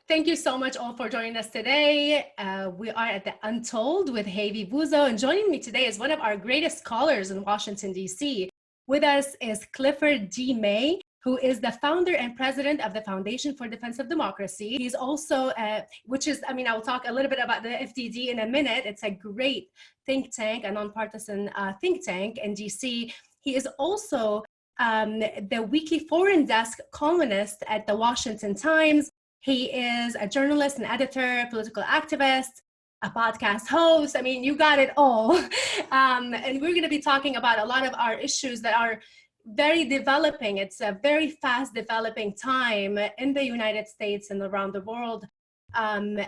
Thank you so much all for joining us today. We are at the Untold with Hayvi, and joining me today is one of our greatest scholars in Washington, D.C. With us is Clifford D May, who is the founder and president of the Foundation for Defense of Democracies. He's also, I'll talk a little bit about the FDD in a minute. It's a great think tank, a nonpartisan think tank in DC. He is also the weekly foreign desk columnist at the Washington Times. He is a journalist and editor, political activist, a podcast host. I mean, you got it all. And we're going to be talking about a lot of our issues that are very developing. It's a very fast developing time in the United States and around the world. And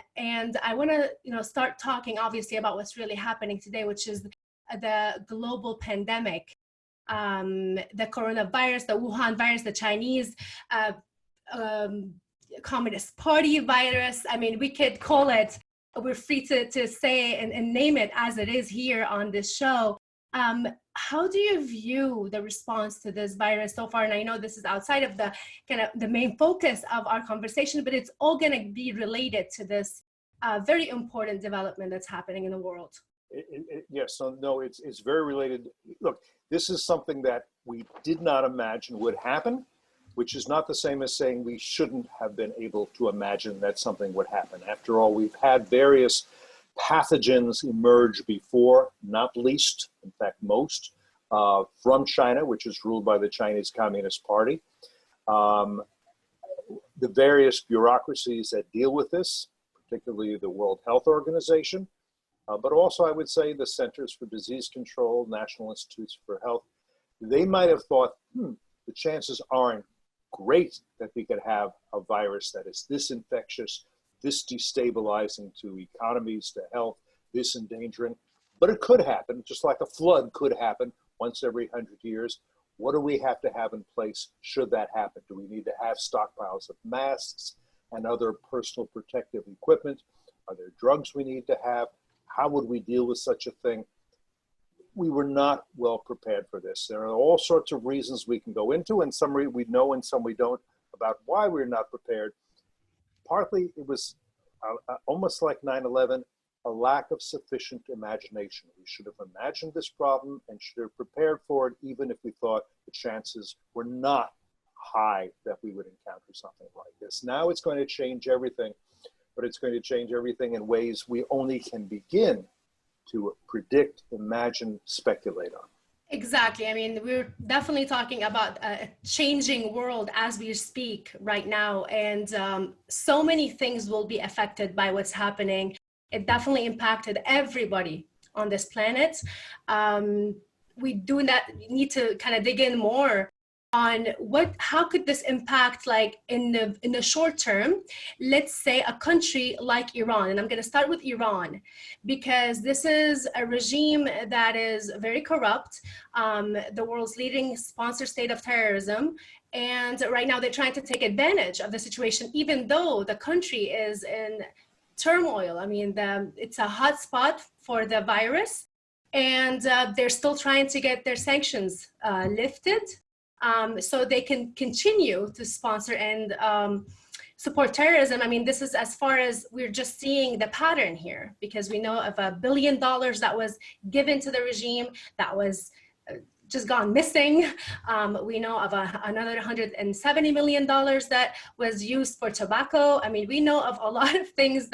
I want to, start talking obviously about what's really happening today, which is the global pandemic, the coronavirus, the Wuhan virus, the Chinese Communist Party virus. I mean, we could call it, we're free to say and name it as it is here on this show. How do you view the response to this virus so far? And I know this is outside of the kind of the main focus of our conversation, but it's all going to be related to this very important development that's happening in the world. Yes, it's very related. Look, this is something that we did not imagine would happen, which is not the same as saying we shouldn't have been able to imagine that something would happen. After all, we've had various pathogens emerge before, not least, in fact, most, from China, which is ruled by the Chinese Communist Party. The various bureaucracies that deal with this, particularly the World Health Organization, but also I would say the Centers for Disease Control, National Institutes for Health, they might have thought, the chances aren't great that we could have a virus that is this infectious, this destabilizing to economies, to health, this endangering. But it could happen, just like a flood could happen once every 100 years. What do we have to have in place should that happen? Do we need to have stockpiles of masks and other personal protective equipment? Are there drugs we need to have? How would we deal with such a thing? We were not well prepared for this. There are all sorts of reasons we can go into, and some we know and some we don't, about why we're not prepared. Partly it was almost like 9/11, a lack of sufficient imagination. We should have imagined this problem and should have prepared for it, even if we thought the chances were not high that we would encounter something like this. Now it's going to change everything, but it's going to change everything in ways we only can begin to predict, imagine, speculate on. Exactly. I mean, we're definitely talking about a changing world as we speak right now. And so many things will be affected by what's happening. It definitely impacted everybody on this planet. We need to kind of dig in more on how could this impact, like in the short term, let's say a country like Iran. And I'm going to start with Iran, because this is a regime that is very corrupt, the world's leading sponsor state of terrorism. And right now they're trying to take advantage of the situation, even though the country is in turmoil. I mean, it's a hot spot for the virus, and they're still trying to get their sanctions lifted. So they can continue to sponsor and support terrorism. I mean, this is as far as we're just seeing the pattern here, because we know of $1 billion that was given to the regime that was just gone missing. We know of another $170 million that was used for tobacco. I mean, we know of a lot of things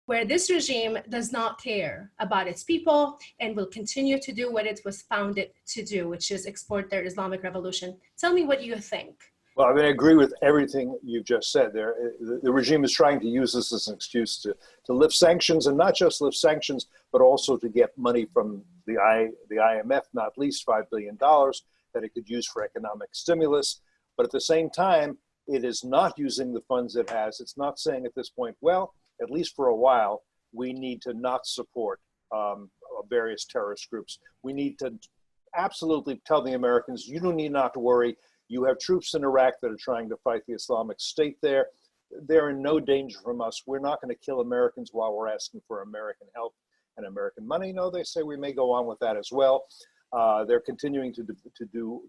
where this regime does not care about its people and will continue to do what it was founded to do, which is export their Islamic revolution. Tell me what you think. Well, I mean, I agree with everything you've just said there. The regime is trying to use this as an excuse to lift sanctions, and not just lift sanctions, but also to get money from the IMF, not least $5 billion that it could use for economic stimulus. But at the same time, it is not using the funds it has. It's not saying at this point, well, at least for a while, we need to not support various terrorist groups. We need to absolutely tell the Americans, you don't need not to worry. You have troops in Iraq that are trying to fight the Islamic State there. They're in no danger from us. We're not going to kill Americans while we're asking for American help and American money. No, they say we may go on with that as well. They're continuing to do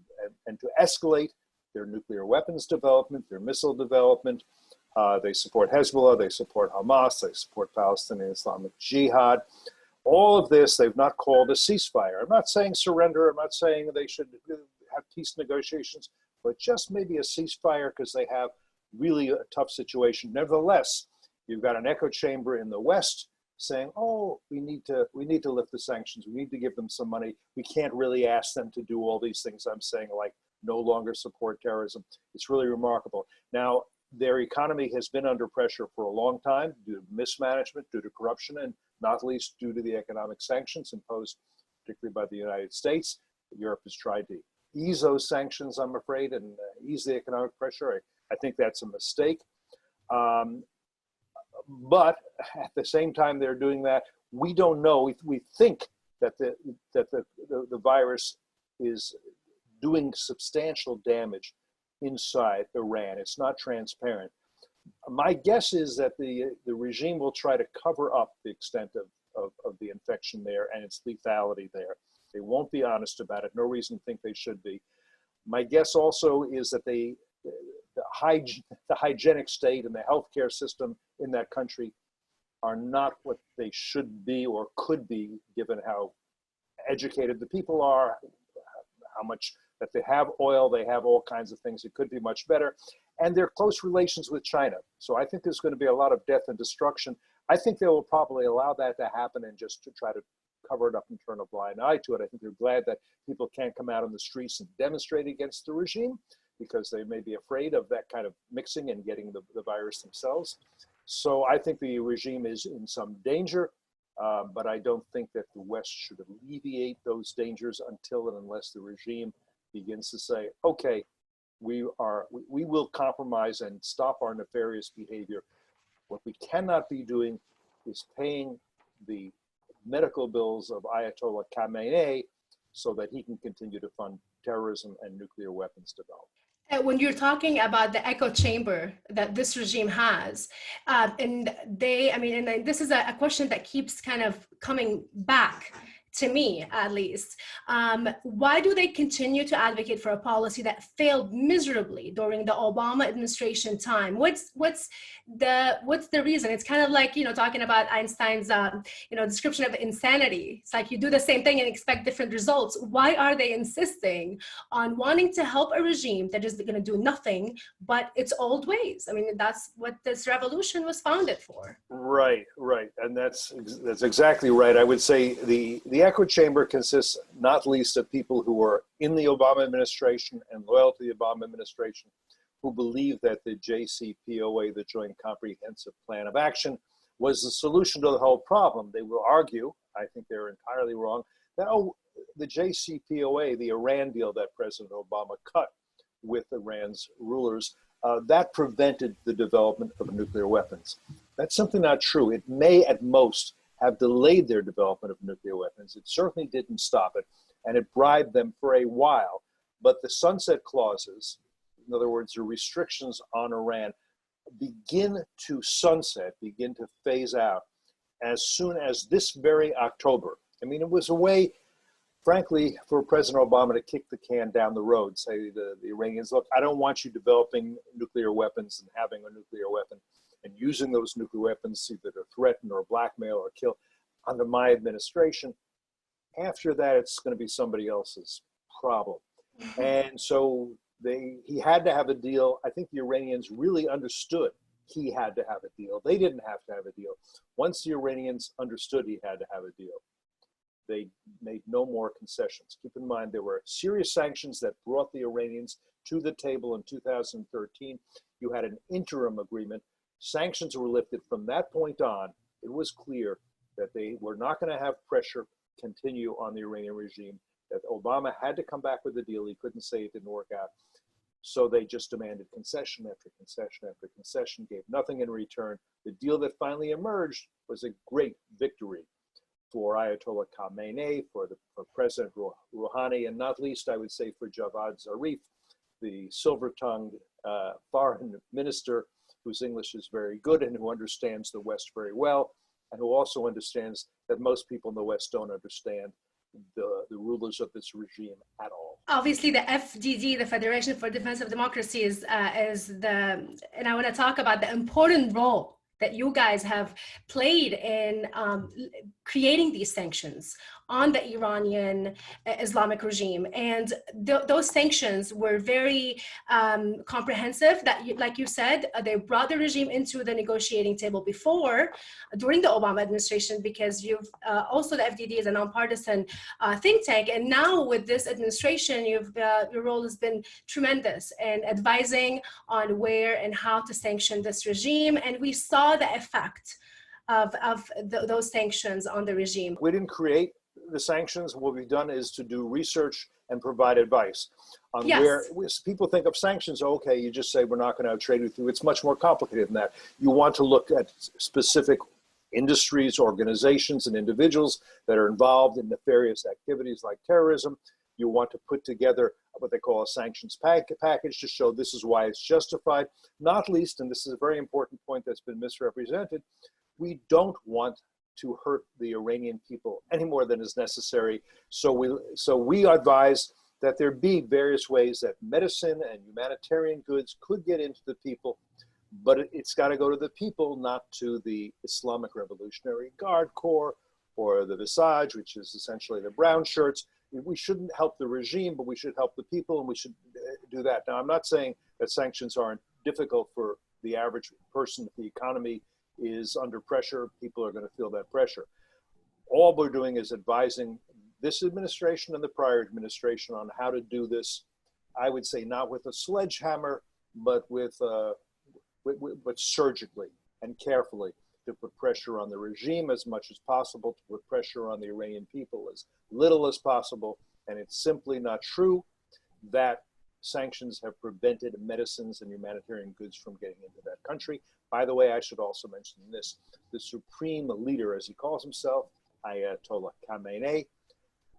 and to escalate their nuclear weapons development, their missile development. They support Hezbollah, they support Hamas, they support Palestinian Islamic Jihad. All of this, they've not called a ceasefire. I'm not saying surrender. I'm not saying they should have peace negotiations, but just maybe a ceasefire because they have really a tough situation. Nevertheless, you've got an echo chamber in the West saying, oh, we need to lift the sanctions. We need to give them some money. We can't really ask them to do all these things I'm saying, like no longer support terrorism. It's really remarkable. Now, their economy has been under pressure for a long time due to mismanagement, due to corruption, and not least due to the economic sanctions imposed, particularly by the United States. Europe has tried to ease those sanctions, I'm afraid, and ease the economic pressure. I think that's a mistake. But at the same time they're doing that, we don't know. We think that the virus is doing substantial damage inside Iran. It's not transparent. My guess is that the regime will try to cover up the extent of the infection there and its lethality there. They won't be honest about it. No reason to think they should be. My guess also is that the hygienic state and the healthcare system in that country are not what they should be or could be, given how educated the people are, how much that they have oil, they have all kinds of things. It could be much better. And their close relations with China. So I think there's going to be a lot of death and destruction. I think they will probably allow that to happen and just to try to cover it up and turn a blind eye to it. I think they're glad that people can't come out on the streets and demonstrate against the regime because they may be afraid of that kind of mixing and getting the virus themselves. So I think the regime is in some danger, but I don't think that the West should alleviate those dangers until and unless the regime begins to say, okay, we will compromise and stop our nefarious behavior. What we cannot be doing is paying the medical bills of Ayatollah Khamenei so that he can continue to fund terrorism and nuclear weapons development. When you're talking about the echo chamber that this regime has, and this is a question that keeps kind of coming back to me, at least. Why do they continue to advocate for a policy that failed miserably during the Obama administration time? What's the reason? It's kind of like, talking about Einstein's, description of insanity. It's like you do the same thing and expect different results. Why are they insisting on wanting to help a regime that is going to do nothing but its old ways? I mean, that's what this revolution was founded for. Right. And that's exactly right. I would say the echo chamber consists not least of people who were in the Obama administration and loyal to the Obama administration, who believe that the JCPOA, the Joint Comprehensive Plan of Action, was the solution to the whole problem. They will argue, I think they're entirely wrong, that, the JCPOA, the Iran deal that President Obama cut with Iran's rulers, that prevented the development of nuclear weapons. That's simply not true. It may at most have delayed their development of nuclear weapons. It certainly didn't stop it, and it bribed them for a while. But the sunset clauses, in other words, the restrictions on Iran, begin to sunset, begin to phase out as soon as this very October. I mean, it was a way, frankly, for President Obama to kick the can down the road, say to the Iranians, look, I don't want you developing nuclear weapons and having a nuclear weapon and using those nuclear weapons either to threaten or blackmail or kill under my administration. After that, it's going to be somebody else's problem. And so he had to have a deal. I think the Iranians really understood he had to have a deal. They didn't have to have a deal. Once the Iranians understood he had to have a deal, they made no more concessions. Keep in mind, there were serious sanctions that brought the Iranians to the table in 2013. You had an interim agreement. Sanctions were lifted. From that point on, it was clear that they were not going to have pressure continue on the Iranian regime, that Obama had to come back with a deal. He couldn't say it didn't work out. So they just demanded concession after concession after concession, gave nothing in return. The deal that finally emerged was a great victory for Ayatollah Khamenei, for President Rouhani, and not least, I would say, for Javad Zarif, the silver-tongued foreign minister whose English is very good and who understands the West very well, and who also understands that most people in the West don't understand the rulers of this regime at all. Obviously, the FDD, the Federation for Defense of Democracies, and I want to talk about the important role that you guys have played in creating these sanctions on the Iranian Islamic regime. And those sanctions were very comprehensive. Like you said, they brought the regime into the negotiating table before, during the Obama administration, because also the FDD is a nonpartisan think tank. And now with this administration, your role has been tremendous in advising on where and how to sanction this regime. And we saw the effect of those sanctions on the regime. We didn't create the sanctions. What we've done is to do research and provide advice on where people think of sanctions. Okay, you just say we're not going to have trade with you. It's much more complicated than that. You want to look at specific industries, organizations, and individuals that are involved in nefarious activities like terrorism. You want to put together what they call a sanctions package to show this is why it's justified. Not least, and this is a very important point that's been misrepresented, we don't want to hurt the Iranian people any more than is necessary. So we advise that there be various ways that medicine and humanitarian goods could get into the people, but it's got to go to the people, not to the Islamic Revolutionary Guard Corps or the Visage, which is essentially the brown shirts. We shouldn't help the regime, but we should help the people, and we should do that. Now, I'm not saying that sanctions aren't difficult for the average person. If the economy is under pressure, people are going to feel that pressure. All we're doing is advising this administration and the prior administration on how to do this. I would say not with a sledgehammer, but but surgically and carefully, to put pressure on the regime as much as possible, to put pressure on the Iranian people as little as possible. And it's simply not true that sanctions have prevented medicines and humanitarian goods from getting into that country. By the way, I should also mention this: the supreme leader, as he calls himself, Ayatollah Khamenei,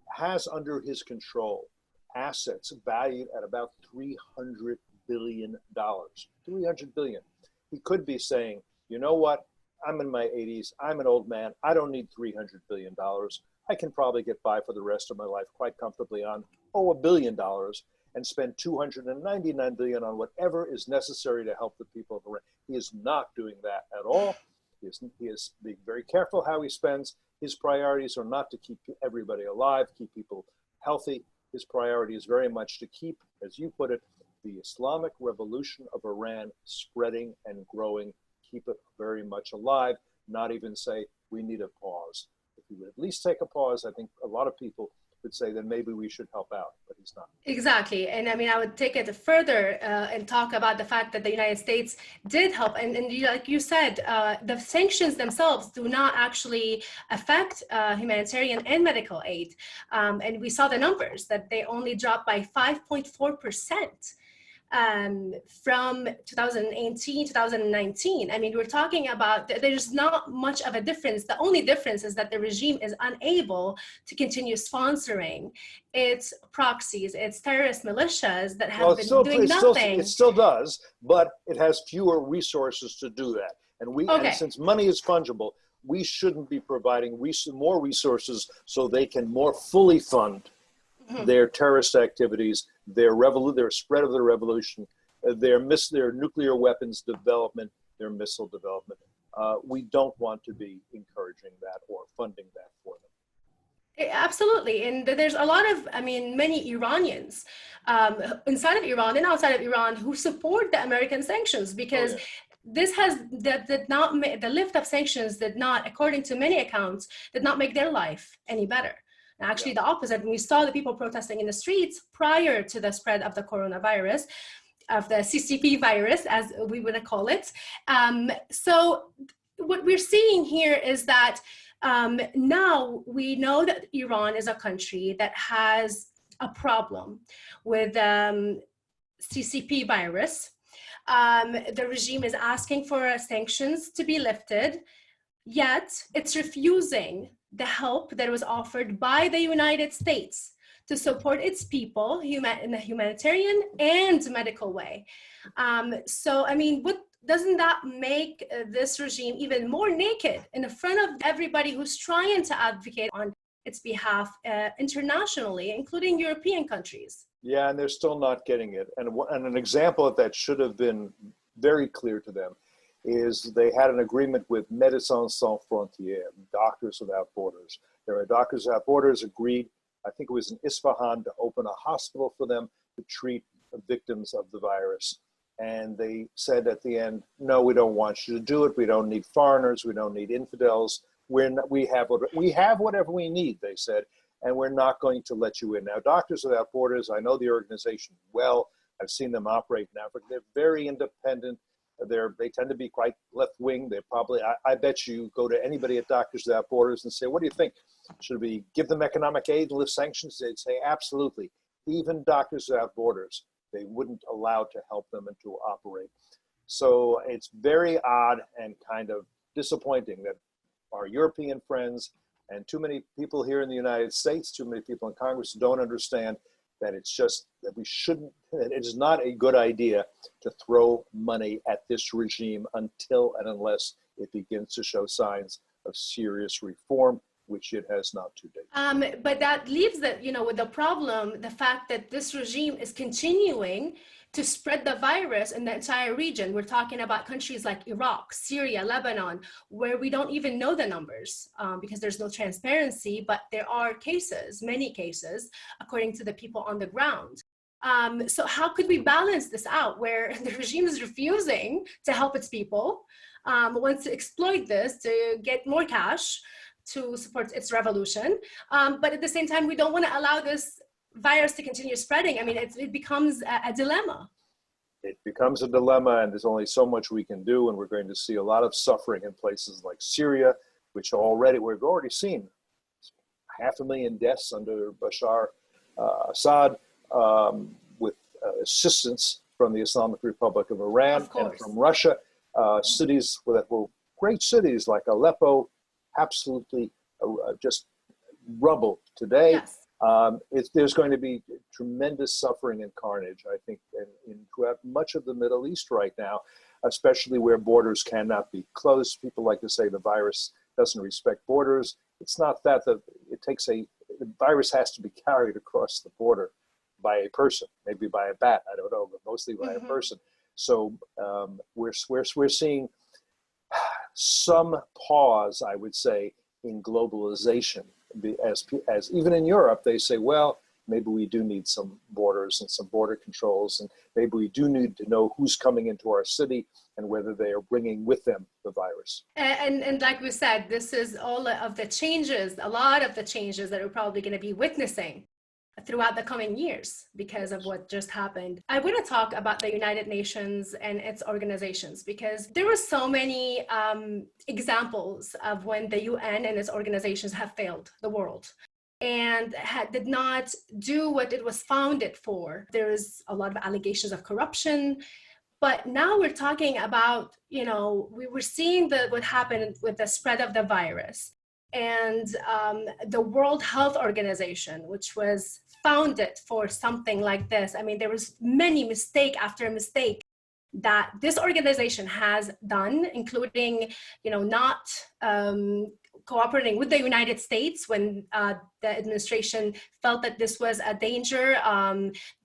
has under his control assets valued at about $300 billion. $300 billion. He could be saying, you know what? I'm in my 80s. I'm an old man. I don't need $300 billion. I can probably get by for the rest of my life quite comfortably on, $1 billion, and spend $299 billion on whatever is necessary to help the people of Iran. He is not doing that at all. He is being very careful how he spends. His priorities are not to keep everybody alive, keep people healthy. His priority is very much to keep, as you put it, the Islamic Revolution of Iran spreading and growing, keep it very much alive, not even say we need a pause. If he would at least take a pause, I think a lot of people would say then maybe we should help out, but he's not. Exactly. And I mean, I would take it further and talk about the fact that the United States did help. And like you said, the sanctions themselves do not actually affect humanitarian and medical aid. And we saw the numbers that they only dropped by 5.4%. From 2018, 2019. I mean, we're talking about, there's not much of a difference. The only difference is that the regime is unable to continue sponsoring its proxies, its terrorist militias that have been doing nothing. It still does, but it has fewer resources to do that. And since money is fungible, we shouldn't be providing more resources so they can more fully fund their terrorist activities, their spread of the revolution, their nuclear weapons development, their missile development. We don't want to be encouraging that or funding that for them. Absolutely. And there's a lot of, many Iranians inside of Iran and outside of Iran who support the American sanctions because this the lift of sanctions did not, according to many accounts, did not make their life any better. Actually, the opposite. We saw the people protesting in the streets prior to the spread of the coronavirus, of the CCP virus, as we would call it. So what we're seeing here is that now we know that Iran is a country that has a problem with CCP virus. The regime is asking for sanctions to be lifted, yet it's refusing the help that was offered by the United States to support its people in a humanitarian and medical way. Doesn't that make this regime even more naked in front of everybody who's trying to advocate on its behalf internationally, including European countries? Yeah, and they're still not getting it. And an example of that should have been very clear to them is they had an agreement with Médecins Sans Frontières, Doctors Without Borders. There are Doctors Without Borders agreed, I think it was in Isfahan, to open a hospital for them to treat victims of the virus. And they said at the end, no, we don't want you to do it. We don't need foreigners. We don't need infidels. We have whatever we need, they said, and we're not going to let you in. Now, Doctors Without Borders, I know the organization well. I've seen them operate in Africa. They're very independent. They tend to be quite left-wing. They're probably, I bet you go to anybody at Doctors Without Borders and say, what do you think? Should we give them economic aid and lift sanctions? They'd say, absolutely. Even Doctors Without Borders, they wouldn't allow to help them and to operate. So it's very odd and kind of disappointing that our European friends and too many people here in the United States, too many people in Congress don't understand that it's just that we shouldn't, it is not a good idea to throw money at this regime until and unless it begins to show signs of serious reform, which it has not to date. But that leaves that, with the problem, the fact that this regime is continuing to spread the virus in the entire region. We're talking about countries like Iraq, Syria, Lebanon, where we don't even know the numbers because there's no transparency, but there are cases, many cases, according to the people on the ground. So how could we balance this out where the regime is refusing to help its people, wants to exploit this to get more cash to support its revolution, but at the same time, we don't want to allow this virus to continue spreading? I mean, it becomes a dilemma. It becomes a dilemma, and there's only so much we can do, and we're going to see a lot of suffering in places like Syria, which we've already seen 500,000 deaths under Bashar Assad, with assistance from the Islamic Republic of Iran and from Russia. Cities that were great cities like Aleppo, absolutely just rubble today. Yes. There's going to be tremendous suffering and carnage, I think, throughout much of the Middle East right now, especially where borders cannot be closed. People like to say the virus doesn't respect borders. It's not that. The virus has to be carried across the border by a person, maybe by a bat, I don't know, but mostly by a person. So we're seeing some pause, I would say, in globalization. As even in Europe, they say, well, maybe we do need some borders and some border controls, and maybe we do need to know who's coming into our city and whether they are bringing with them the virus. And like we said, this is all of the changes, a lot of the changes that we're probably going to be witnessing throughout the coming years because of what just happened. I want to talk about the United Nations and its organizations because there were so many examples of when the UN and its organizations have failed the world and did not do what it was founded for. There's a lot of allegations of corruption, but now we're talking about, we were seeing what happened with the spread of the virus. And the World Health Organization, which was founded for something like this. I mean, there was many mistake after mistake that this organization has done, including, not cooperating with the United States when the administration felt that this was a danger.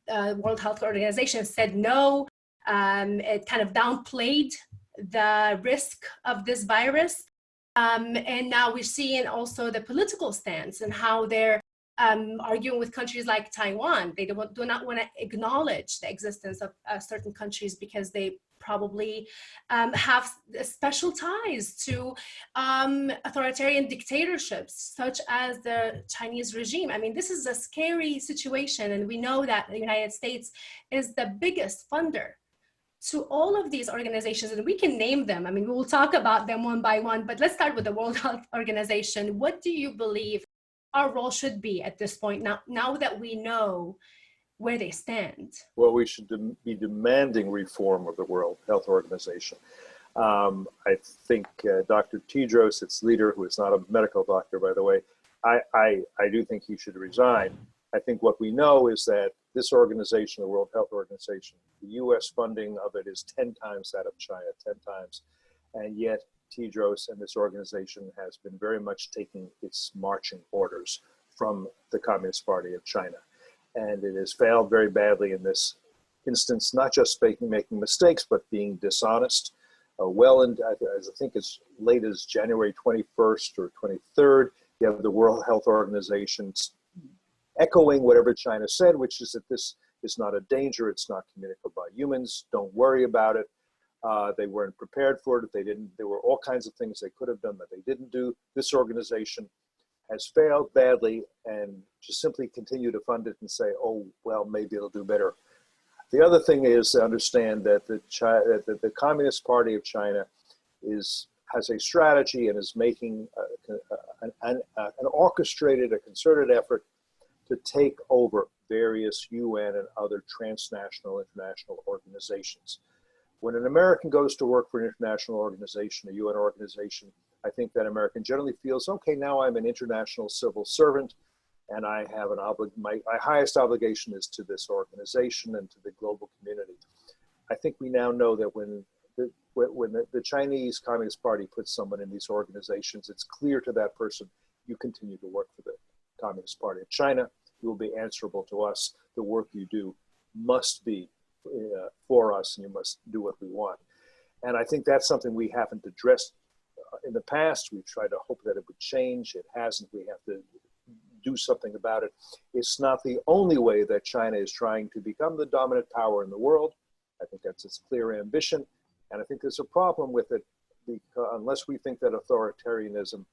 World Health Organization said no. It kind of downplayed the risk of this virus. And now we're seeing also the political stance and how they're arguing with countries like Taiwan. They do not want to acknowledge the existence of certain countries because they probably have special ties to authoritarian dictatorships, such as the Chinese regime. I mean, this is a scary situation, and we know that the United States is the biggest funder to all of these organizations, and we can name them. I mean, we will talk about them one by one, but let's start with the World Health Organization. What do you believe our role should be at this point, now that we know where they stand? Well, we should be demanding reform of the World Health Organization. I think Dr. Tedros, its leader, who is not a medical doctor, by the way, I do think he should resign. I think what we know is that this organization, the World Health Organization, the US funding of it is 10 times that of China, 10 times. And yet Tedros and this organization has been very much taking its marching orders from the Communist Party of China. And it has failed very badly in this instance, not just making mistakes, but being dishonest. And I think as late as January 21st or 23rd, you have the World Health Organization echoing whatever China said, which is that this is not a danger, it's not communicable by humans, don't worry about it. They weren't prepared for it. There were all kinds of things they could have done that they didn't do. This organization has failed badly, and to simply continue to fund it and say, oh, well, maybe it'll do better. The other thing is to understand that the Communist Party of China has a strategy and is making an orchestrated, a concerted effort to take over various UN and other transnational, international organizations. When an American goes to work for an international organization, a UN organization, I think that American generally feels, okay, now I'm an international civil servant, and I have my highest obligation is to this organization and to the global community. I think we now know that when the Chinese Communist Party puts someone in these organizations, it's clear to that person, you continue to work for the Communist Party of China, you will be answerable to us. The work you do must be for us, and you must do what we want. And I think that's something we haven't addressed in the past. We've tried to hope that it would change. It hasn't. We have to do something about it. It's not the only way that China is trying to become the dominant power in the world. I think that's its clear ambition. And I think there's a problem with it, because unless we think that authoritarianism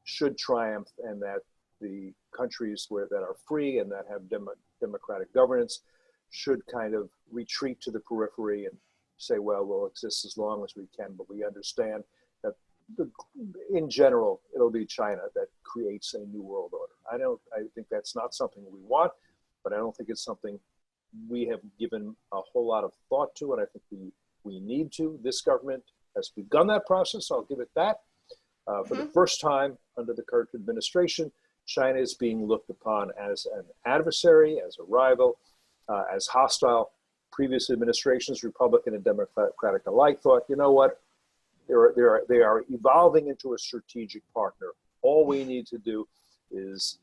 should triumph and that the countries that are free and that have democratic governance should kind of retreat to the periphery and say, well, we'll exist as long as we can, but we understand that in general, it'll be China that creates a new world order. I think that's not something we want, but I don't think it's something we have given a whole lot of thought to, and I think we need to. This government has begun that process, I'll give it that. For the first time under the current administration, China is being looked upon as an adversary, as a rival, as hostile. Previous administrations, Republican and Democratic alike, thought, you know what, they are evolving into a strategic partner. All we need to do is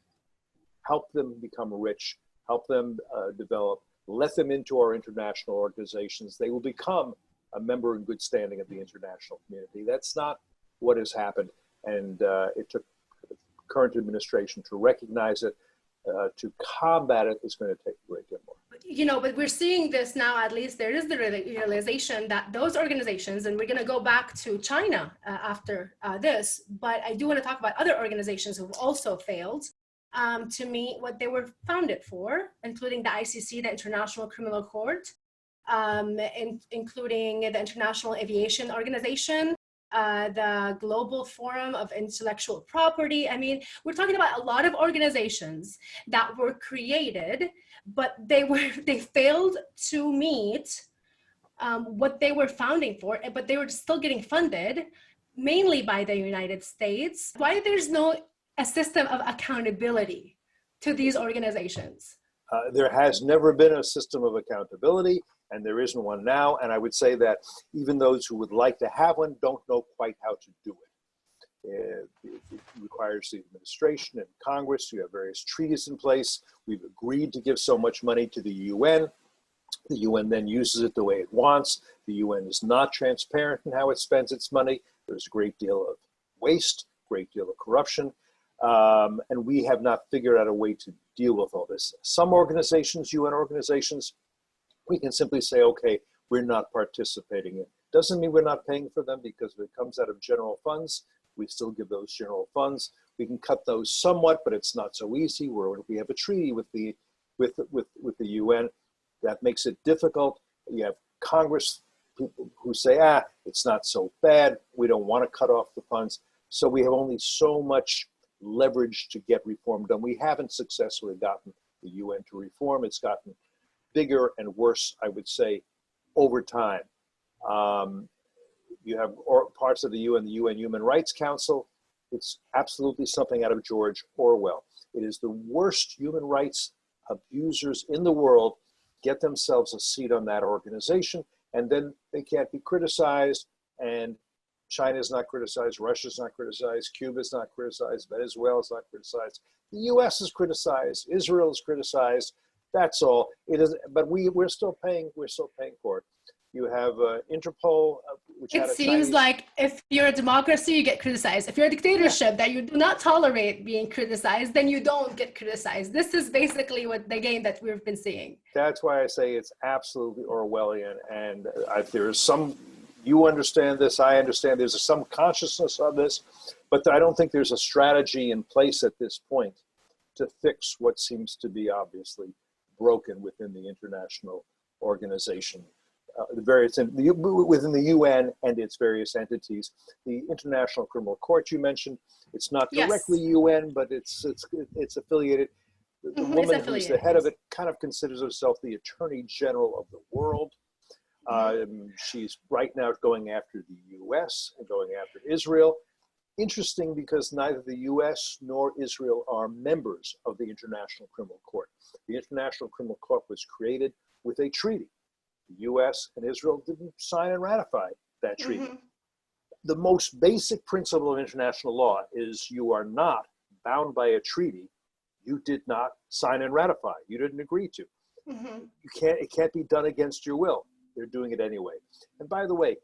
help them become rich, help them develop, let them into our international organizations. They will become a member in good standing of the international community. That's not what has happened. And it took the current administration to recognize it. To combat it is going to take a great deal more. But we're seeing this now, at least there is the realization that those organizations, and we're going to go back to China after this, but I do want to talk about other organizations who've also failed to meet what they were founded for, including the ICC, the International Criminal Court, including the International Aviation Organization, the Global Forum of Intellectual Property. I mean, we're talking about a lot of organizations that were created, but they failed to meet what they were founding for, but they were still getting funded, mainly by the United States. Why there's no a system of accountability to these organizations? There has never been a system of accountability, and there isn't one now. And I would say that even those who would like to have one don't know quite how to do it. It requires the administration and Congress. You have various treaties in place. We've agreed to give so much money to the UN. The UN then uses it the way it wants. The UN is not transparent in how it spends its money. There's a great deal of waste, great deal of corruption. And we have not figured out a way to deal with all this. Some organizations, UN organizations, we can simply say, okay, we're not participating in. Doesn't mean we're not paying for them, because if it comes out of general funds, we still give those general funds. We can cut those somewhat, but it's not so easy. We have a treaty with the UN that makes it difficult. You have Congress people who say, it's not so bad. We don't want to cut off the funds. So we have only so much leverage to get reform done. We haven't successfully gotten the UN to reform. It's gotten bigger and worse, I would say, over time. You have parts of the UN Human Rights Council. It's absolutely something out of George Orwell. It is the worst human rights abusers in the world get themselves a seat on that organization, and then they can't be criticized, and China's not criticized, Russia's not criticized, Cuba's not criticized, Venezuela's not criticized, the US is criticized, Israel is criticized, That's all. It is, but we're still paying for it. You have Interpol, which had It a seems Chinese. like if you're a democracy, you get criticized. If you're a dictatorship that you do not tolerate being criticized, then you don't get criticized. This is basically what the game that we've been seeing. That's why I say it's absolutely Orwellian. And there is some, you understand this, I understand there's some consciousness of this, but I don't think there's a strategy in place at this point to fix what seems to be obviously broken within the international organization. The various within the UN and its various entities. The International Criminal Court you mentioned, it's not directly UN, but it's affiliated. The woman who's the head of it kind of considers herself the Attorney General of the world. She's right now going after the US and going after Israel. Interesting, because neither the US nor Israel are members of the International Criminal Court. The International Criminal Court was created with a treaty. The US and Israel didn't sign and ratify that treaty. The most basic principle of international law is you are not bound by a treaty you did not sign and ratify, you didn't agree to. It can't be done against your will. They're doing it anyway. And by the way,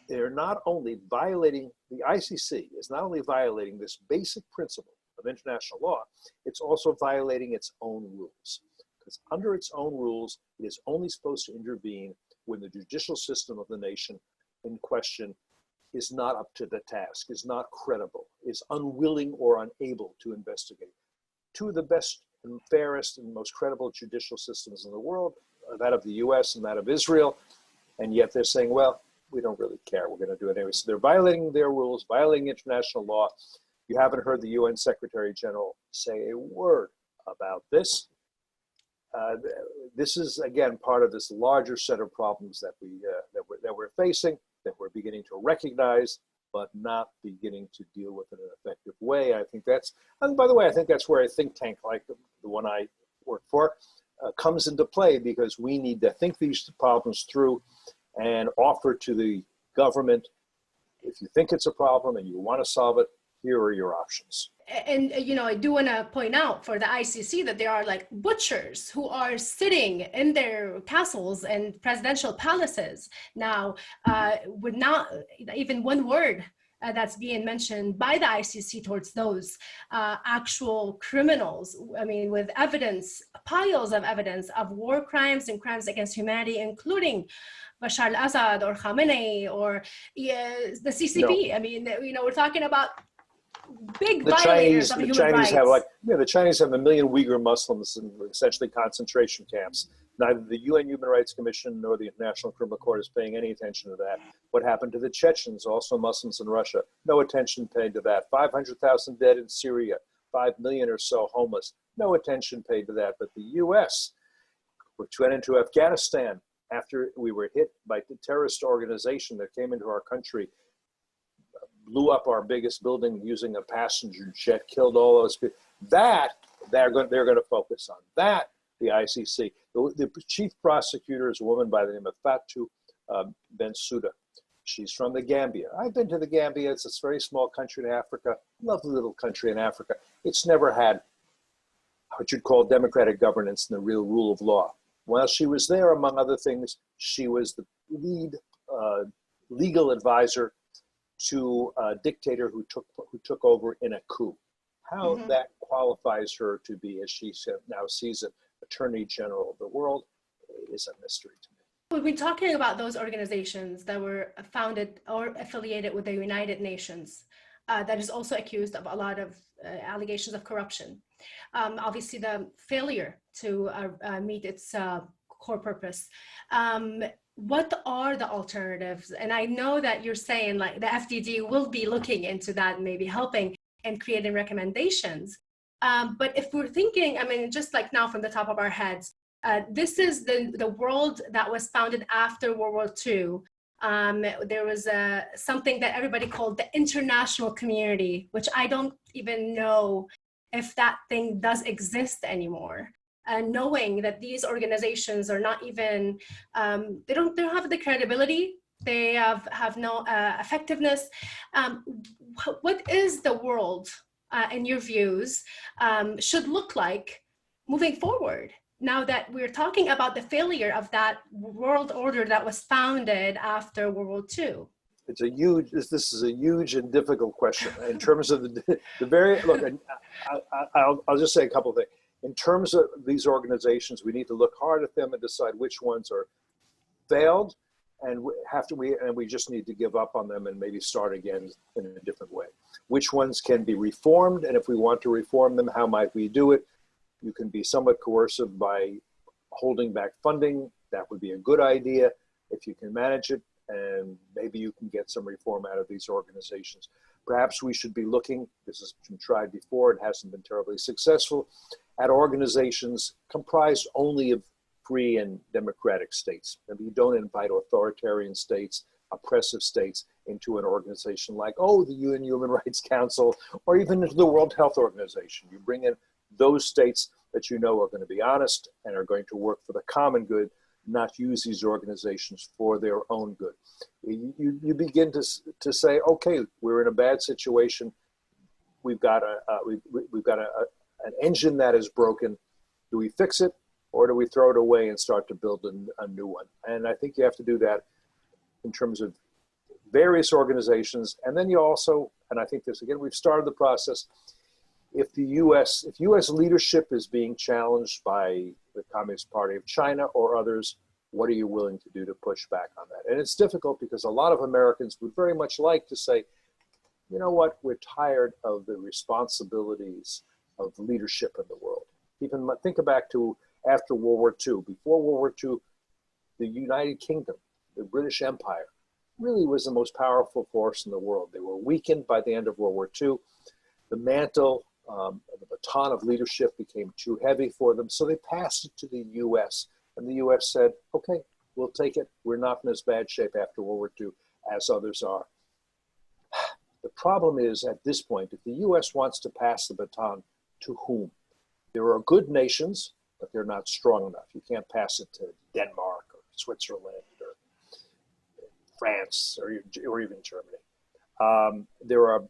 they're not only violating, the ICC is not only violating this basic principle of international law, it's also violating its own rules. Because under its own rules, it is only supposed to intervene when the judicial system of the nation in question is not up to the task, is not credible, is unwilling or unable to investigate. Two of the best and fairest and most credible judicial systems in the world, that of the US and that of Israel, and yet they're saying, well, we don't really care, we're going to do it anyway. So they're violating their rules, violating international law. You haven't heard the UN Secretary General say a word about this. This is, again, part of this larger set of problems that we're facing, that we're beginning to recognize, but not beginning to deal with in an effective way. I think that's, and by the way, I think that's where a think tank like the one I work for comes into play, because we need to think these problems through and offer to the government, if you think it's a problem and you want to solve it, here are your options. And, you know, I do want to point out for the ICC that there are like butchers who are sitting in their castles and presidential palaces now with not even one word that's being mentioned by the ICC towards those actual criminals. I mean, with evidence, piles of evidence of war crimes and crimes against humanity, including Bashar al-Assad or Khamenei or the CCP. No. I mean, you know, we're talking about big violators of human rights. The Chinese have 1 million Uyghur Muslims in essentially concentration camps. Neither the UN Human Rights Commission nor the International Criminal Court is paying any attention to that. What happened to the Chechens, also Muslims in Russia? No attention paid to that. 500,000 dead in Syria, 5 million or so homeless. No attention paid to that. But the US, which went into Afghanistan after we were hit by the terrorist organization that came into our country, blew up our biggest building using a passenger jet, killed all those people. That they're going to focus on. That the ICC. The chief prosecutor is a woman by the name of Fatou Bensouda. She's from the Gambia. I've been to the Gambia. It's a very small country in Africa, lovely little country in Africa. It's never had what you'd call democratic governance and the real rule of law. While she was there, among other things, she was the lead legal advisor to a dictator who took over in a coup. How that qualifies her to be, as she now sees it, Attorney General of the world is a mystery to me. We've been talking about those organizations that were founded or affiliated with the United Nations that is also accused of a lot of allegations of corruption. Obviously, the failure to meet its core purpose. What are the alternatives? And I know that you're saying like the FDD will be looking into that, maybe helping and creating recommendations. But if we're thinking, I mean, just like now from the top of our heads, this is the world that was founded after World War II. There was something that everybody called the international community, which I don't even know if that thing does exist anymore. Knowing that these organizations are not even, they don't have the credibility, they have no effectiveness. What is the world, in your views, should look like moving forward now that we're talking about the failure of that world order that was founded after World War II? This is a huge and difficult question in terms of the very, look, I'll just say a couple of things. In terms of these organizations, we need to look hard at them and decide which ones are failed, and we just need to give up on them and maybe start again in a different way. Which ones can be reformed, and if we want to reform them, how might we do it? You can be somewhat coercive by holding back funding. That would be a good idea if you can manage it, and maybe you can get some reform out of these organizations. Perhaps we should be looking, this has been tried before, it hasn't been terribly successful, at organizations comprised only of free and democratic states. Maybe you don't invite authoritarian states, oppressive states into an organization like, the UN Human Rights Council, or even into the World Health Organization. You bring in those states that you know are going to be honest and are going to work for the common good, not use these organizations for their own good. You begin to say, okay, we're in a bad situation. We've got an engine that is broken. Do we fix it, or do we throw it away and start to build a new one? And I think you have to do that in terms of various organizations. And then you also, and I think this again, we've started the process. If U.S. leadership is being challenged by the Communist Party of China or others, what are you willing to do to push back on that? And it's difficult because a lot of Americans would very much like to say, you know what, we're tired of the responsibilities of leadership in the world. Even think back to after World War II. Before World War II, the United Kingdom, the British Empire, really was the most powerful force in the world. They were weakened by the end of World War II. The mantle, the baton of leadership became too heavy for them, so they passed it to the U.S. And the U.S. said, okay, we'll take it. We're not in as bad shape after World War II as others are. The problem is, at this point, if the U.S. wants to pass the baton, to whom? There are good nations, but they're not strong enough. You can't pass it to Denmark or Switzerland or France or even Germany. There are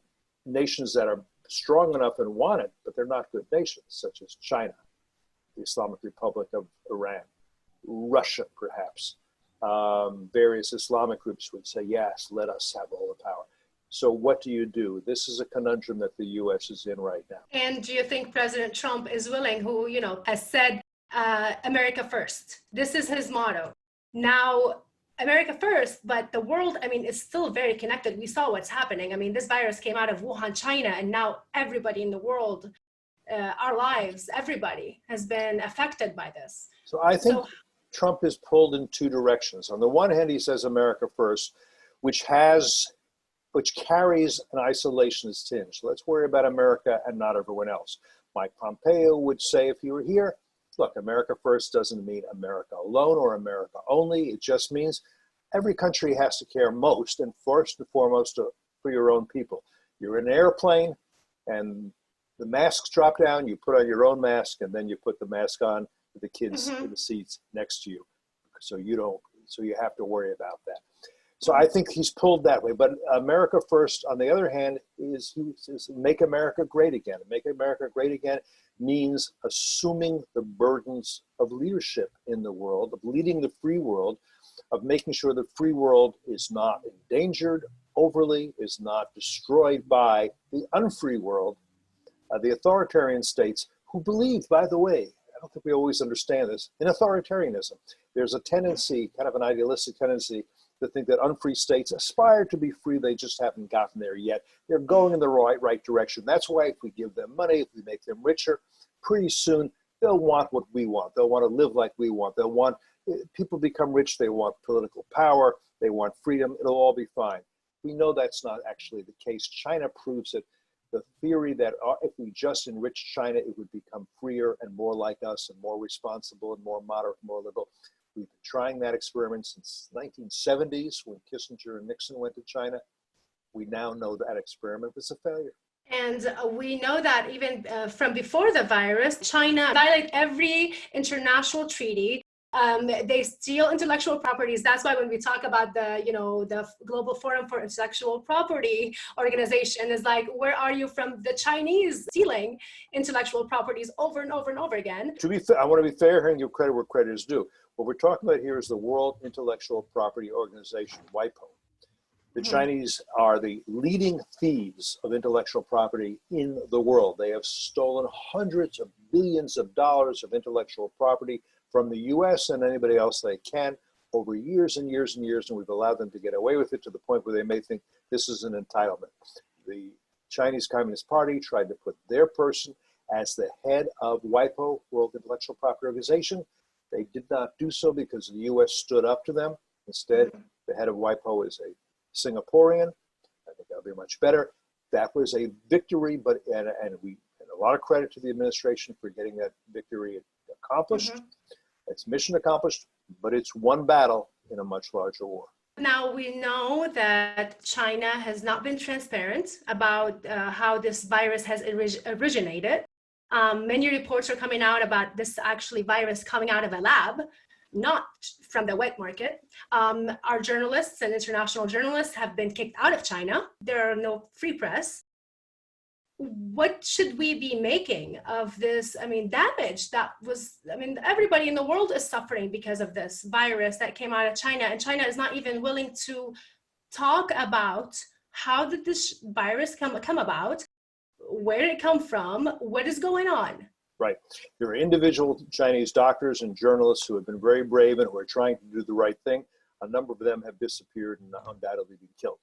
nations that are strong enough and want it, but they're not good nations, such as China, the Islamic Republic of Iran, Russia, perhaps. Various Islamic groups would say, yes, let us have all the power. So what do you do? This is a conundrum that the U.S. is in right now. And do you think President Trump is willing, who, has said, America first? This is his motto. Now, America first, but the world, is still very connected. We saw what's happening. This virus came out of Wuhan, China, and now everybody in the world, our lives, everybody has been affected by this. So I think Trump is pulled in two directions. On the one hand, he says America first, which carries an isolationist tinge. Let's worry about America and not everyone else. Mike Pompeo would say if he were here, look, America first doesn't mean America alone or America only. It just means every country has to care most and first and foremost for your own people. You're in an airplane and the masks drop down, you put on your own mask, and then you put the mask on with the kids in the seats next to you. So you have to worry about that. So I think he's pulled that way. But America first, on the other hand, is make America great again. Make America great again means assuming the burdens of leadership in the world, of leading the free world, of making sure the free world is not endangered overly, is not destroyed by the unfree world, the authoritarian states who believe, by the way, I don't think we always understand this, in authoritarianism. There's a tendency, kind of an idealistic tendency, to think that unfree states aspire to be free. They just haven't gotten there yet. They're going in the right direction. That's why if we give them money, if we make them richer, pretty soon they'll want what we want. They'll want to live like we want. People become rich. They want political power. They want freedom. It'll all be fine. We know that's not actually the case. China proves it. The theory that if we just enrich China, it would become freer and more like us and more responsible and more moderate, more liberal. We've been trying that experiment since the 1970s when Kissinger and Nixon went to China. We now know that experiment was a failure. And we know that even from before the virus, China violated every international treaty They steal intellectual properties. That's why when we talk about the Global Forum for Intellectual Property organization is like, where are you from the Chinese stealing intellectual properties over and over and over again? To be fair, I want to be fair here and give credit where credit is due. What we're talking about here is the World Intellectual Property Organization, WIPO. The Chinese are the leading thieves of intellectual property in the world. They have stolen hundreds of billions of dollars of intellectual property from the US and anybody else they can over years and years and years, and we've allowed them to get away with it to the point where they may think this is an entitlement. The Chinese Communist Party tried to put their person as the head of WIPO, World Intellectual Property Organization. They did not do so because the US stood up to them. Instead, the head of WIPO is a Singaporean. I think that'll be much better. That was a victory, but and a lot of credit to the administration for getting that victory accomplished. It's mission accomplished, but it's one battle in a much larger war. Now we know that China has not been transparent about how this virus has originated. Many reports are coming out about this actually virus coming out of a lab, not from the wet market. Our journalists and international journalists have been kicked out of China. There are no free press. What should we be making of this? I mean, damage that was, I mean, everybody in the world is suffering because of this virus that came out of China, and China is not even willing to talk about how did this virus come about, where did it come from, what is going on? Right. There are individual Chinese doctors and journalists who have been very brave and who are trying to do the right thing. A number of them have disappeared and undoubtedly been killed.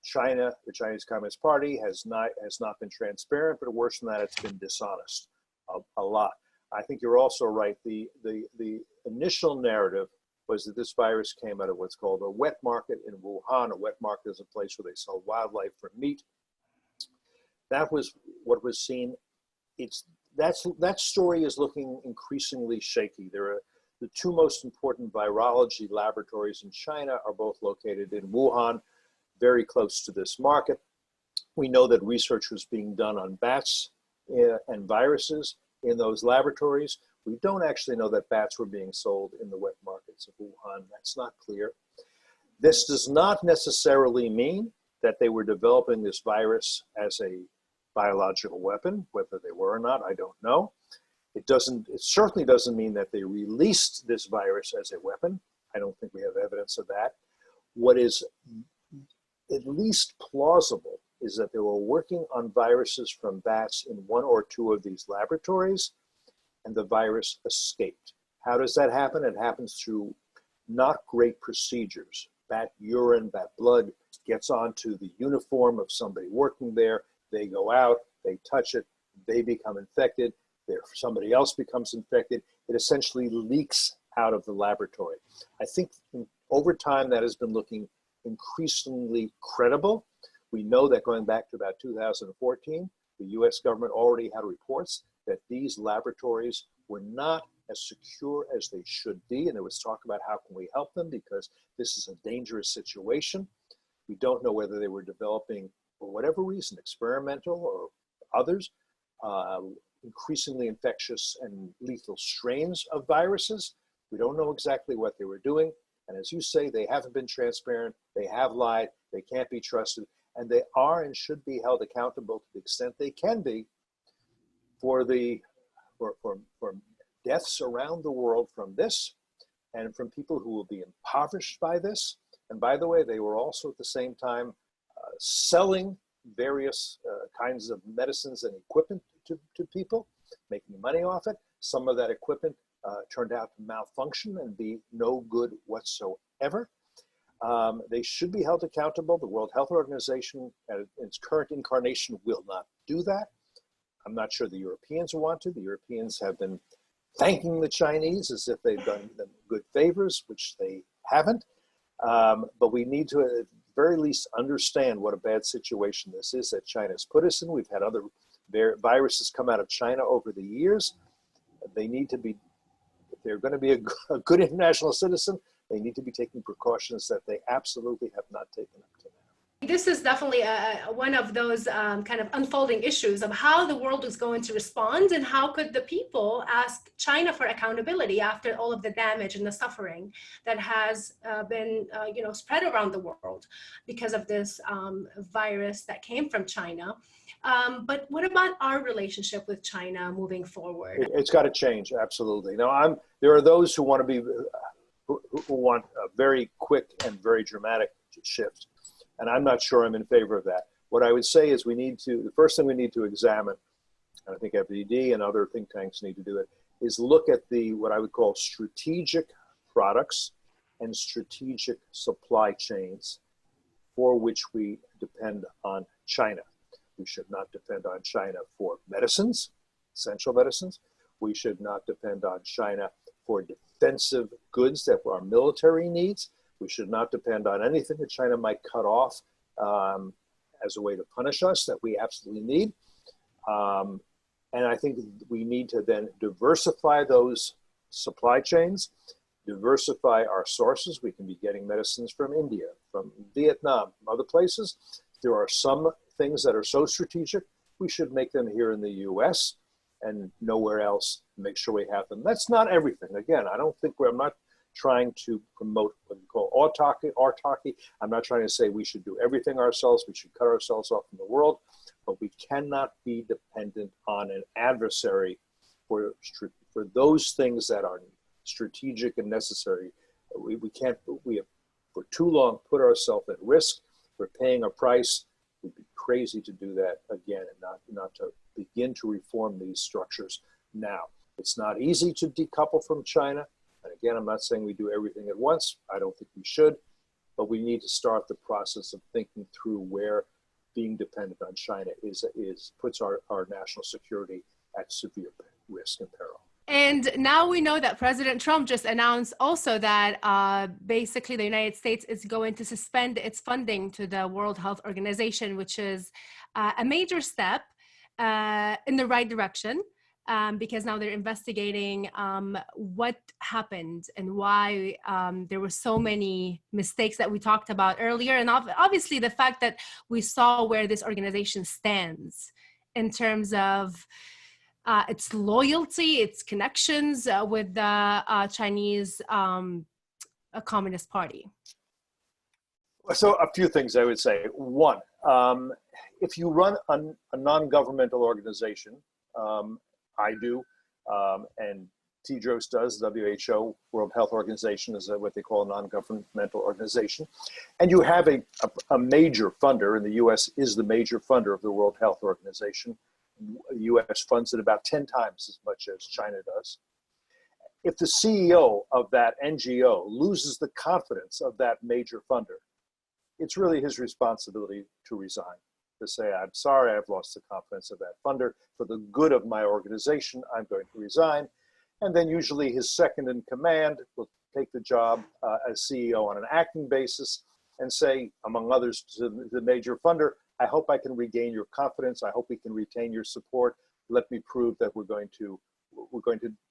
China, the Chinese Communist Party, has not been transparent, but worse than that, it's been dishonest a lot. I think you're also right. The initial narrative was that this virus came out of what's called a wet market in Wuhan. A wet market is a place where they sell wildlife for meat. That was what was seen. That story is looking increasingly shaky. The two most important virology laboratories in China are both located in Wuhan, very close to this market. We know that research was being done on bats and viruses in those laboratories. We don't actually know that bats were being sold in the wet markets of Wuhan. That's not clear. This does not necessarily mean that they were developing this virus as a biological weapon. Whether they were or not, I don't know. It certainly doesn't mean that they released this virus as a weapon. I don't think we have evidence of that. What is at least plausible is that they were working on viruses from bats in one or two of these laboratories, and the virus escaped. How does that happen? It happens through not great procedures. Bat urine, bat blood gets onto the uniform of somebody working there. They go out, they touch it, they become infected. Somebody else becomes infected. It essentially leaks out of the laboratory. I think over time that has been looking increasingly credible. We know that going back to about 2014, the US government already had reports that these laboratories were not as secure as they should be. And there was talk about how can we help them because this is a dangerous situation. We don't know whether they were developing, for whatever reason, experimental or others, increasingly infectious and lethal strains of viruses. We don't know exactly what they were doing. And as you say, they haven't been transparent, they have lied, they can't be trusted, and they are and should be held accountable to the extent they can be for deaths around the world from this and from people who will be impoverished by this. And by the way, they were also at the same time selling various kinds of medicines and equipment to people, making money off it. Some of that equipment turned out to malfunction and be no good whatsoever. They should be held accountable. The World Health Organization, in its current incarnation, will not do that. I'm not sure the Europeans want to. The Europeans have been thanking the Chinese as if they've done them good favors, which they haven't. But we need to, at the very least, understand what a bad situation this is that China's put us in. We've had other viruses come out of China over the years. They need to be, if they're going to be a good international citizen, they need to be taking precautions that they absolutely have not taken up to now. This is definitely one of those kind of unfolding issues of how the world is going to respond, and how could the people ask China for accountability after all of the damage and the suffering that has been spread around the world because of this virus that came from China. But what about our relationship with China moving forward? It's got to change, absolutely. Now, there are those who want to be, who want a very quick and very dramatic shift. And I'm not sure I'm in favor of that. What I would say is the first thing we need to examine, and I think FDD and other think tanks need to do it, is look at what I would call strategic products and strategic supply chains for which we depend on China. We should not depend on China for medicines, essential medicines. We should not depend on China for defensive goods that our military needs. We should not depend on anything that China might cut off as a way to punish us that we absolutely need. And I think we need to then diversify those supply chains, diversify our sources. We can be getting medicines from India, from Vietnam, from other places. There are some things that are so strategic, we should make them here in the US and nowhere else, make sure we have them. That's not everything. Again, I'm not trying to promote what we call autarky. I'm not trying to say we should do everything ourselves, we should cut ourselves off from the world, but we cannot be dependent on an adversary for those things that are strategic and necessary. We have for too long put ourselves at risk. We're paying a price. We'd be crazy to do that again and not to begin to reform these structures now. It's not easy to decouple from China. And again, I'm not saying we do everything at once. I don't think we should, but we need to start the process of thinking through where being dependent on China puts our national security at severe risk and peril. And now we know that President Trump just announced also that basically the United States is going to suspend its funding to the World Health Organization, which is a major step in the right direction. Because now they're investigating what happened and why there were so many mistakes that we talked about earlier. And obviously the fact that we saw where this organization stands in terms of its loyalty, its connections with the Chinese Communist Party. So a few things I would say. One, if you run a non-governmental organization, I do, and Tedros does, WHO, World Health Organization, is what they call a non-governmental organization. And you have a major funder, and the US is the major funder of the World Health Organization. The US funds it about 10 times as much as China does. If the CEO of that NGO loses the confidence of that major funder, it's really his responsibility to resign. To say, I'm sorry, I've lost the confidence of that funder. For the good of my organization, I'm going to resign. And then usually his second in command will take the job as CEO on an acting basis and say, among others, to the major funder, I hope I can regain your confidence. I hope we can retain your support. Let me prove that we're going to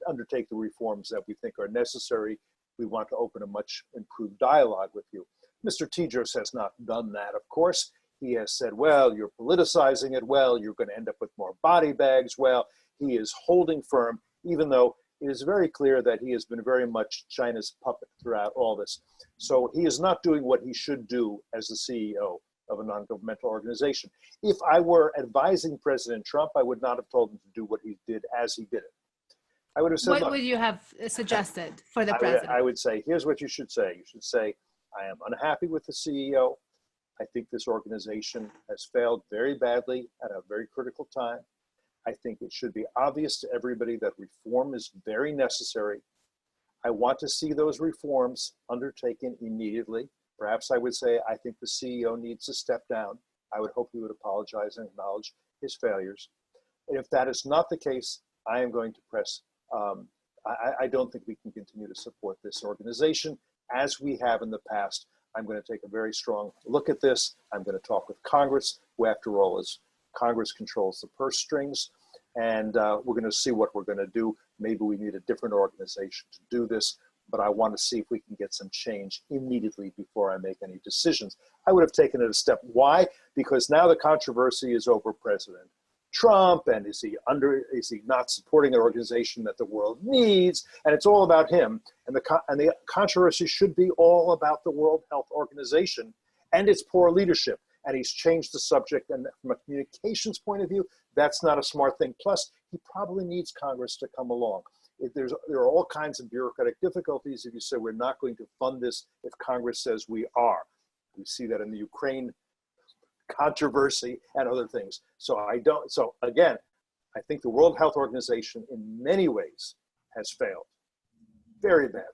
undertake the reforms that we think are necessary. We want to open a much improved dialogue with you. Mr. Tedros has not done that, of course. He has said, well, you're politicizing it. Well, you're going to end up with more body bags. Well, he is holding firm, even though it is very clear that he has been very much China's puppet throughout all this. So he is not doing what he should do as the CEO of a non-governmental organization. If I were advising President Trump, I would not have told him to do what he did as he did it. I would have said, what would you have suggested for the president? I would say, here's what you should say. You should say, I am unhappy with the CEO. I think this organization has failed very badly at a very critical time. I think it should be obvious to everybody that reform is very necessary. I want to see those reforms undertaken immediately. Perhaps I would say, I think the CEO needs to step down. I would hope he would apologize and acknowledge his failures. And if that is not the case, I am going to press. I don't think we can continue to support this organization as we have in the past. I'm going to take a very strong look at this. I'm going to talk with Congress, who after all is Congress controls the purse strings. And we're going to see what we're going to do. Maybe we need a different organization to do this. but I want to see if we can get some change immediately before I make any decisions. I would have taken it a step. Why? Because now the controversy is over President Trump, and is he not supporting an organization that the world needs? And it's all about him. And the controversy should be all about the World Health Organization and its poor leadership. And he's changed the subject. And from a communications point of view, that's not a smart thing. Plus, he probably needs Congress to come along. There are all kinds of bureaucratic difficulties if you say we're not going to fund this if Congress says we are. We see that in the Ukraine controversy and other things. So again, I think the World Health Organization in many ways has failed, very bad.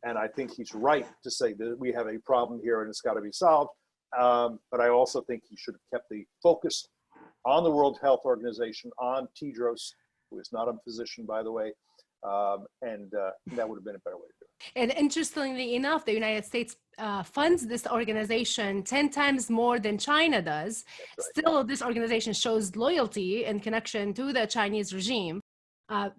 And I think he's right to say that we have a problem here and it's got to be solved. But I also think he should have kept the focus on the World Health Organization, on Tedros, who is not a physician, by the way, and that would have been a better way to do it. And interestingly enough, the United States funds this organization 10 times more than China does. Right. Still, this organization shows loyalty and connection to the Chinese regime.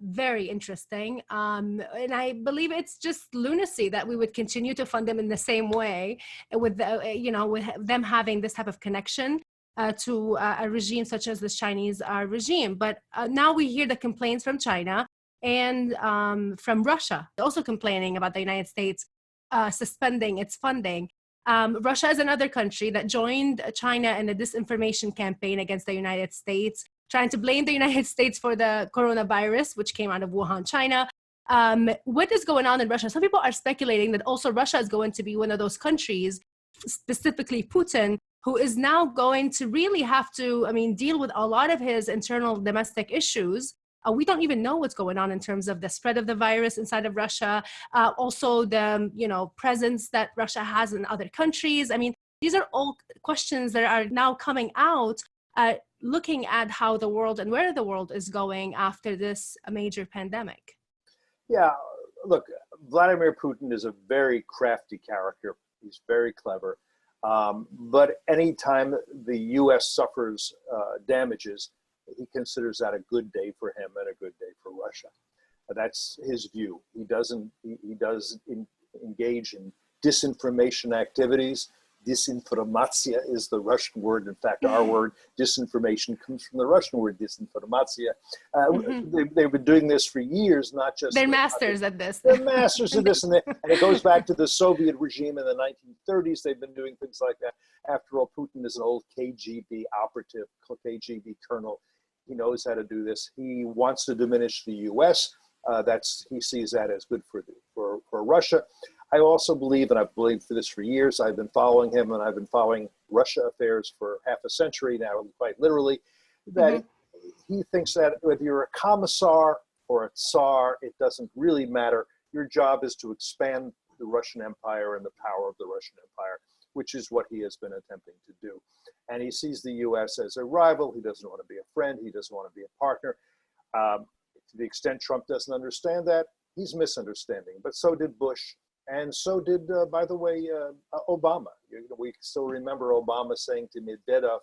Very interesting. And I believe it's just lunacy that we would continue to fund them in the same way with, with them having this type of connection to a regime such as the Chinese regime. But now we hear the complaints from China and from Russia, also complaining about the United States suspending its funding. Russia is another country that joined China in a disinformation campaign against the United States, trying to blame the United States for the coronavirus, which came out of Wuhan, China. What is going on in Russia? Some people are speculating that also Russia is going to be one of those countries, specifically Putin, who is now going to really have to, deal with a lot of his internal domestic issues. We don't even know what's going on in terms of the spread of the virus inside of Russia. Also the, presence that Russia has in other countries. These are all questions that are now coming out, looking at how the world and where the world is going after this major pandemic. Yeah, look, Vladimir Putin is a very crafty character. He's very clever. But anytime the U.S. suffers damages, he considers that a good day for him and a good day for Russia. That's his view. He does engage in disinformation activities. Disinformatia is the Russian word. In fact, our word disinformation comes from the Russian word disinformatia. They've been doing this for years, not just— They're masters at this. They're masters of this. And it goes back to the Soviet regime in the 1930s. They've been doing things like that. After all, Putin is an old KGB operative, KGB colonel. He knows how to do this. He wants to diminish the U.S. He sees that as good for Russia. I also believe, and I've believed for this for years, I've been following him and I've been following Russia affairs for half a century now, quite literally, that he thinks that whether you're a commissar or a tsar, it doesn't really matter. Your job is to expand the Russian Empire and the power of the Russian Empire, which is what he has been attempting to do. And he sees the U.S. as a rival. He doesn't want to be a friend. He doesn't want to be a partner. To the extent Trump doesn't understand that, he's misunderstanding. But so did Bush. And so did, by the way, Obama. We still remember Obama saying to Medvedev,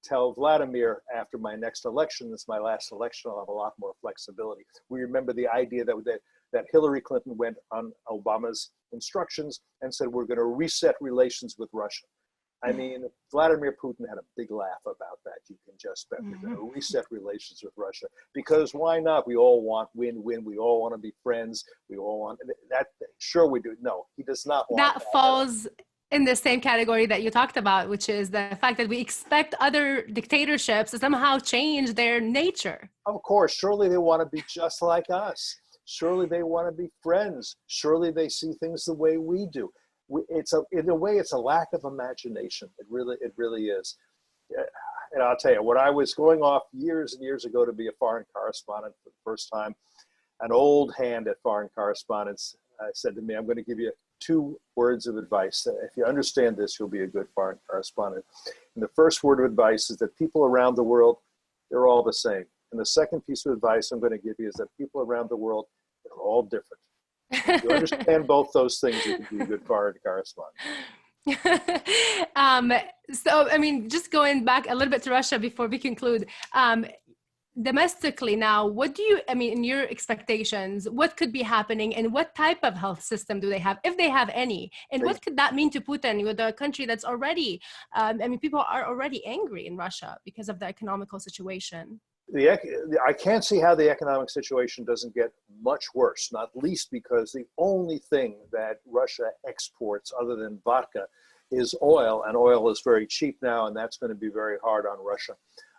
tell Vladimir, after my next election, this is my last election, I'll have a lot more flexibility. We remember the idea that Hillary Clinton went on Obama's instructions and said, we're going to reset relations with Russia. Vladimir Putin had a big laugh about that. You can just bet. We're going to reset relations with Russia because why not? We all want win-win. We all want to be friends. We all want that. Sure, we do. No, he does not want that. That falls in the same category that you talked about, which is the fact that we expect other dictatorships to somehow change their nature. Of course, surely they want to be just like us. Surely they want to be friends. Surely they see things the way we do. In a way, it's a lack of imagination. It really is. And I'll tell you, when I was going off years and years ago to be a foreign correspondent for the first time, an old hand at foreign correspondence said to me, I'm going to give you 2 words of advice. If you understand this, you'll be a good foreign correspondent. And the first word of advice is that people around the world, they're all the same. And the second piece of advice I'm going to give you is that people around the world, they're all different. If you understand both those things, you can be a good foreign correspondent. Just going back a little bit to Russia before we conclude, domestically now, what do you, I mean, in your expectations, what could be happening and what type of health system do they have, if they have any? And what could that mean to Putin, with a country that's already, I mean, people are already angry in Russia because of the economical situation? I can't see how the economic situation doesn't get much worse, not least because the only thing that Russia exports other than vodka is oil, and oil is very cheap now, and that's going to be very hard on Russia.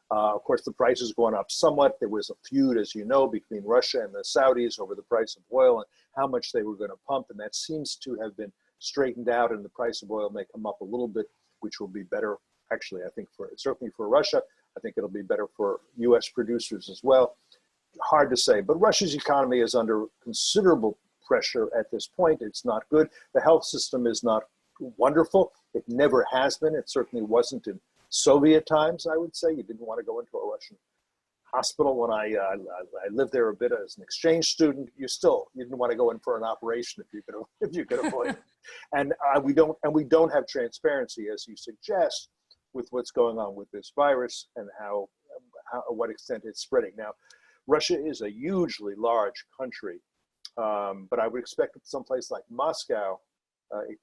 Of course, the price has gone up somewhat. There was a feud, as you know, between Russia and the Saudis over the price of oil and how much they were going to pump, and that seems to have been straightened out, and the price of oil may come up a little bit, which will be better, actually, I think, certainly for Russia. I think it'll be better for U.S. producers as well. Hard to say, but Russia's economy is under considerable pressure at this point. It's not good. The health system is not wonderful. It never has been. It certainly wasn't in Soviet times, I would say. You didn't want to go into a Russian hospital. When I lived there a bit as an exchange student, you didn't want to go in for an operation if you could avoid it. And we don't have transparency, as you suggest, with what's going on with this virus and what extent it's spreading. Now, Russia is a hugely large country, but I would expect someplace like Moscow,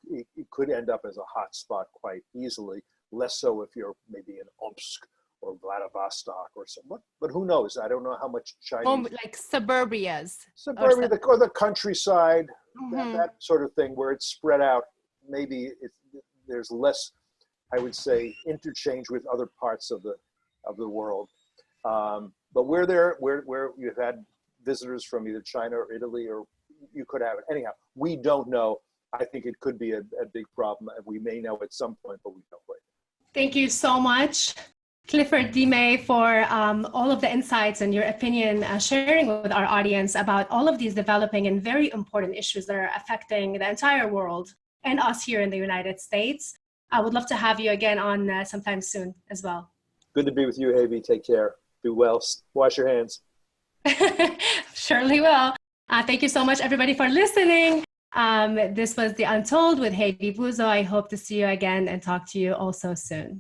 it could end up as a hot spot quite easily, less so if you're maybe in Omsk or Vladivostok or something. But who knows? I don't know how much Chinese... like suburbias. Suburbia, or the countryside, that sort of thing, where it's spread out. Maybe there's less, I would say, interchange with other parts of the world. But where you've had visitors from either China or Italy, or you could have it. Anyhow, we don't know. I think it could be a big problem. We may know at some point, but we don't wait. Thank you so much, Clifford D May, for all of the insights and your opinion, sharing with our audience about all of these developing and very important issues that are affecting the entire world and us here in the United States. I would love to have you again on sometime soon as well. Good to be with you, Hayvi. Take care. Be well. Wash your hands. Surely will. Thank you so much, everybody, for listening. This was The Untold with Hayvi. I hope to see you again and talk to you also soon.